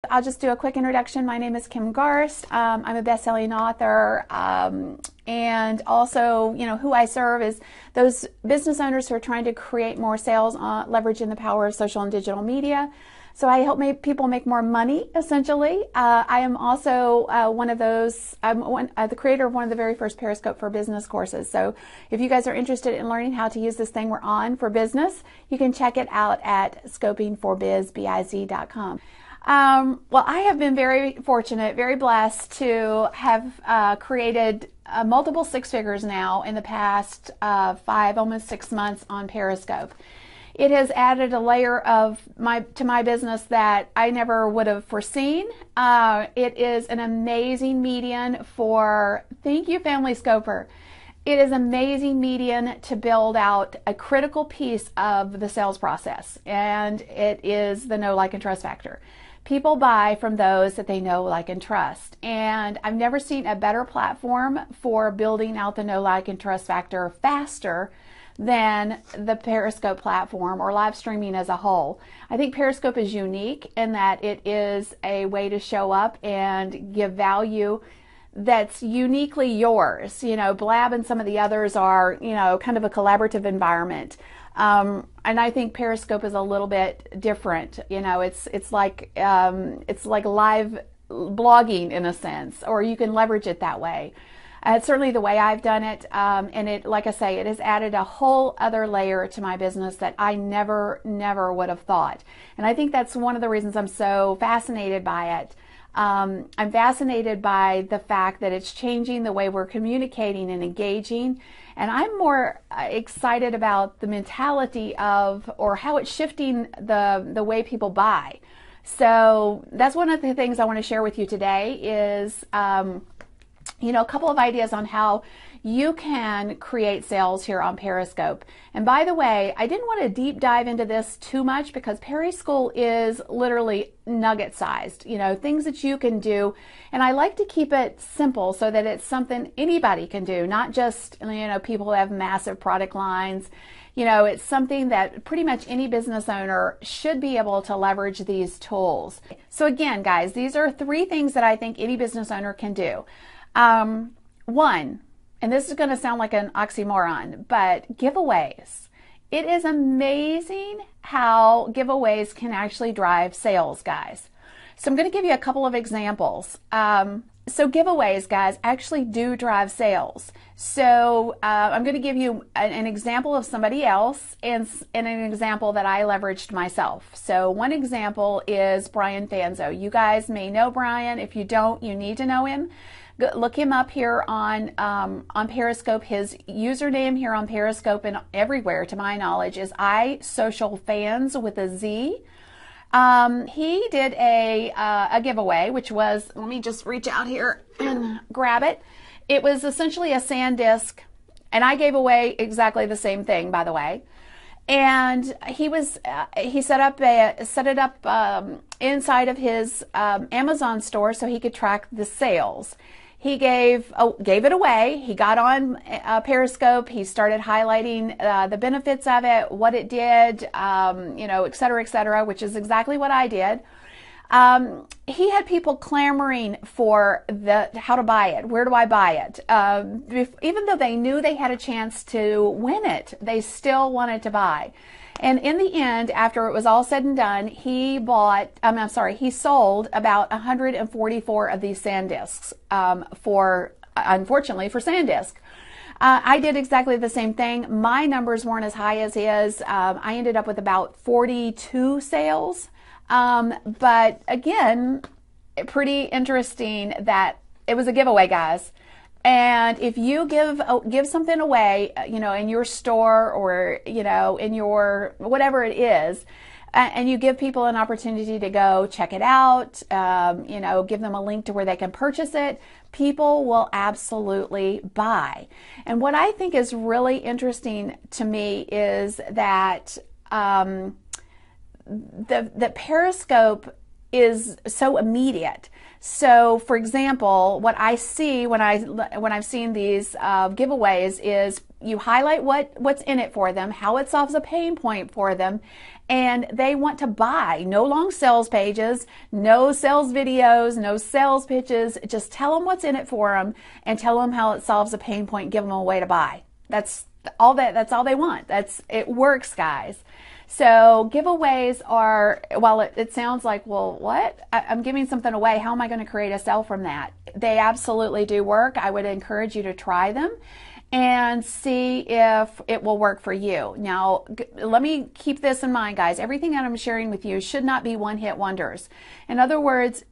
I'll just do a quick introduction. My name is Kim Garst. I'm a best-selling author, and also, who I serve is those business owners who are trying to create more sales, leveraging the power of social and digital media. So I help people make more money, essentially. I am also one of those, I'm the creator of one of the very first Periscope for Business courses. So if you guys are interested in learning how to use this thing we're on for business, you can check it out at scopingforbiz.com. Well, I have been very fortunate, very blessed to have created multiple six figures now in the past 5, almost 6 months on Periscope. It has added a layer to my business that I never would have foreseen. It is an amazing medium for, thank you, Family Scoper. It is an amazing medium to build out a critical piece of the sales process, and it is the know, like, and trust factor. People buy from those that they know, like, and trust. And I've never seen a better platform for building out the know, like, and trust factor faster than the Periscope platform or live streaming as a whole. I think Periscope is unique in that it is a way to show up and give value that's uniquely yours. Blab and some of the others are, kind of a collaborative environment. And I think Periscope is a little bit different. It's like live blogging in a sense, or you can leverage it that way. It's certainly the way I've done it, and it, like I say, it has added a whole other layer to my business that I never would have thought. And I think that's one of the reasons I'm so fascinated by it. I'm fascinated by the fact that it's changing the way we're communicating and engaging, and I'm more excited about the mentality of, or how it's shifting the way people buy. So that's one of the things I want to share with you today is a couple of ideas on how you can create sales here on Periscope. And by the way, I didn't want to deep dive into this too much because Periscope is literally nugget sized, things that you can do. And I like to keep it simple so that it's something anybody can do, not just, people who have massive product lines. It's something that pretty much any business owner should be able to leverage these tools. So again, guys, these are 3 things that I think any business owner can do. One, and this is going to sound like an oxymoron, but giveaways. It is amazing how giveaways can actually drive sales, guys. So I'm going to give you a couple of examples. So giveaways, guys, actually do drive sales. So I'm going to give you an example of somebody else and an example that I leveraged myself. So one example is Brian Fanzo. You guys may know Brian. If you don't, you need to know him. Look him up here on Periscope. His username here on Periscope and everywhere, to my knowledge, is iSocialFans with a Z. He did a giveaway, which was, let me just reach out here and grab it. It was essentially a SanDisk, and I gave away exactly the same thing, by the way. And he set it up inside of his Amazon store so he could track the sales. He gave it away. He got on Periscope. He started highlighting the benefits of it, what it did, et cetera, which is exactly what I did. He had people clamoring for how to buy it. Where do I buy it? Even though they knew they had a chance to win it, they still wanted to buy. And in the end, after it was all said and done, he sold about 144 of these SanDisks unfortunately, for SanDisk. I did exactly the same thing. My numbers weren't as high as his. I ended up with about 42 sales. But again, pretty interesting that it was a giveaway, guys. And if you give something away, in your store or, in your, whatever it is, and you give people an opportunity to go check it out, give them a link to where they can purchase it, people will absolutely buy. And what I think is really interesting to me is that, the Periscope is so immediate. So, for example, what I see when I've seen these giveaways is you highlight what's in it for them, how it solves a pain point for them, and they want to buy. No long sales pages, no sales videos, no sales pitches. Just tell them what's in it for them and tell them how it solves a pain point. Give them a way to buy. That's all they want. It works, guys. So giveaways are, while it sounds like, well, what? I'm giving something away. How am I going to create a sale from that? They absolutely do work. I would encourage you to try them and see if it will work for you. Now, let me keep this in mind, guys. Everything that I'm sharing with you should not be one-hit wonders. In other words,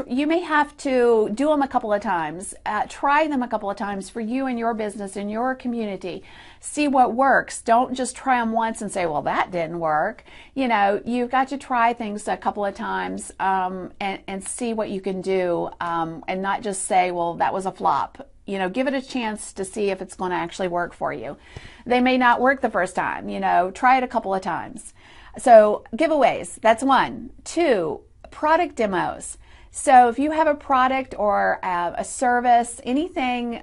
you may have to do them a couple of times, try them a couple of times for you and your business and your community. See what works. Don't just try them once and say, well, that didn't work. You know, you've got to try things a couple of times and see what you can do and not just say, well, that was a flop. You know, give it a chance to see if it's going to actually work for you. They may not work the first time, you know, try it a couple of times. So giveaways, that's one. Two, product demos. So if you have a product or a service, anything,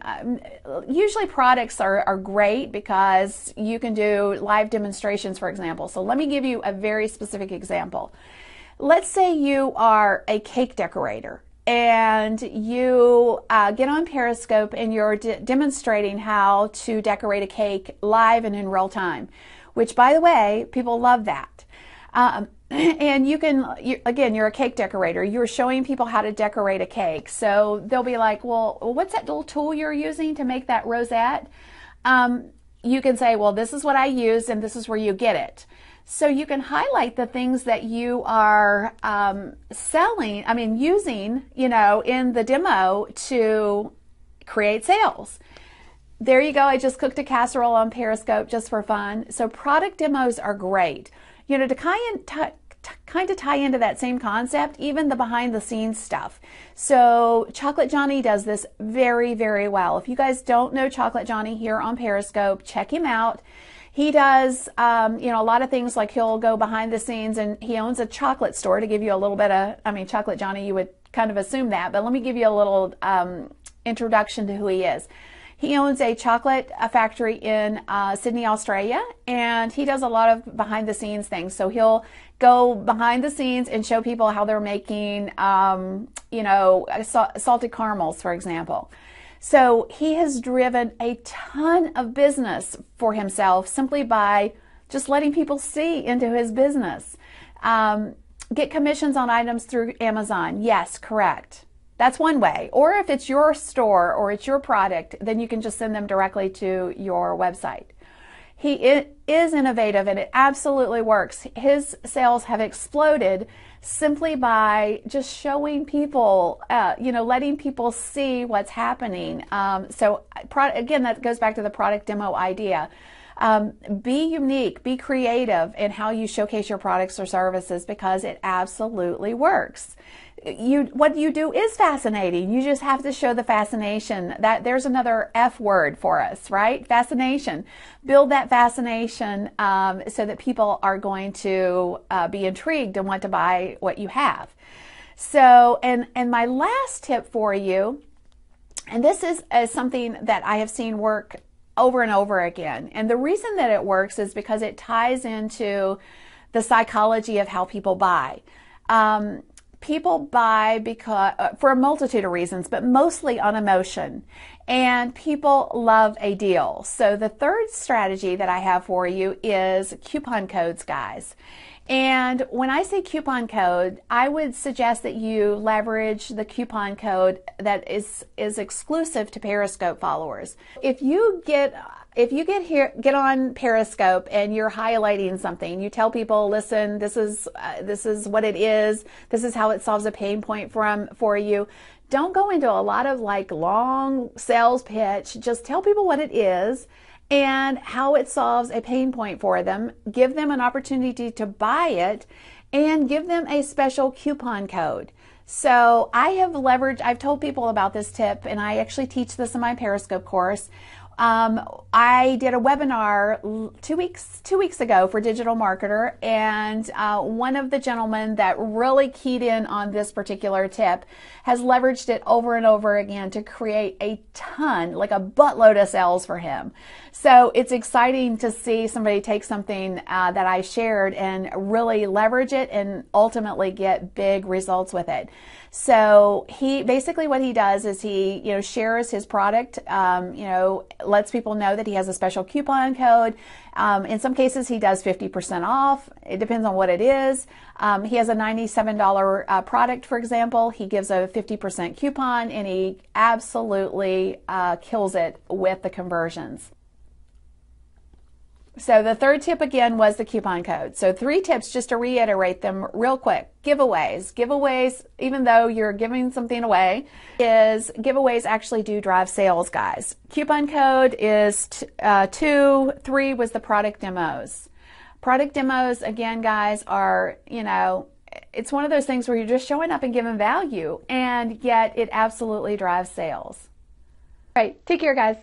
usually products are great because you can do live demonstrations, for example. So let me give you a very specific example. Let's say you are a cake decorator and you get on Periscope and you're demonstrating how to decorate a cake live and in real time, which, by the way, people love that. And again, you're a cake decorator. You're showing people how to decorate a cake. So they'll be like, well, what's that little tool you're using to make that rosette? You can say, well, this is what I use and this is where you get it. So you can highlight the things that you are using, you know, in the demo to create sales. There you go. I just cooked a casserole on Periscope just for fun. So product demos are great. You know, to kind of tie into that same concept, even the behind the scenes stuff. So Chocolate Johnny does this very, very well. If you guys don't know Chocolate Johnny here on Periscope, check him out. He does, you know, a lot of things, like he'll go behind the scenes, and he owns a chocolate store. To give you a little bit of, Chocolate Johnny, you would kind of assume that, but let me give you a little introduction to who he is. He owns a chocolate factory in Sydney, Australia, and he does a lot of behind the scenes things. So he'll go behind the scenes and show people how they're making, you know, salted caramels, for example. So he has driven a ton of business for himself simply by just letting people see into his business. Get commissions on items through Amazon. Yes, correct. That's one way. Or if it's your store or it's your product, then you can just send them directly to your website. He is innovative and it absolutely works. His sales have exploded simply by just showing people, you know, letting people see what's happening. So again, that goes back to the product demo idea. Be unique, be creative in how you showcase your products or services, because it absolutely works. What you do is fascinating. You just have to show the fascination. That there's another F word for us, right? Fascination. Build that fascination so that people are going to be intrigued and want to buy what you have. So, and my last tip for you, and this is something that I have seen work over and over again. And the reason that it works is because it ties into the psychology of how people buy. People buy because for a multitude of reasons, but mostly on emotion. And people love a deal. So the third strategy that I have for you is coupon codes, guys. And when I say coupon code, I would suggest that you leverage the coupon code that is exclusive to Periscope followers. If you get on Periscope and you're highlighting something, you tell people, listen, this is what it is. This is how it solves a pain point for you. Don't go into a lot of like long sales pitch. Just tell people what it is and how it solves a pain point for them. Give them an opportunity to buy it and give them a special coupon code. So I've told people about this tip, and I actually teach this in my Periscope course. I did a webinar 2 weeks ago for Digital Marketer, and one of the gentlemen that really keyed in on this particular tip has leveraged it over and over again to create a ton, like a buttload of sales for him. So it's exciting to see somebody take something that I shared and really leverage it and ultimately get big results with it. So he basically, what he does is he, shares his product, lets people know that he has a special coupon code. In some cases, he does 50% off. It depends on what it is. He has a $97 product, for example. He gives a 50% coupon, and he absolutely kills it with the conversions. So the third tip again was the coupon code. So 3 tips, just to reiterate them real quick. Giveaways, even though you're giving something away, giveaways actually do drive sales, guys. Coupon code is 2. 3 was the product demos. Product demos, again, guys, are, it's one of those things where you're just showing up and giving value, and yet it absolutely drives sales. All right, take care, guys.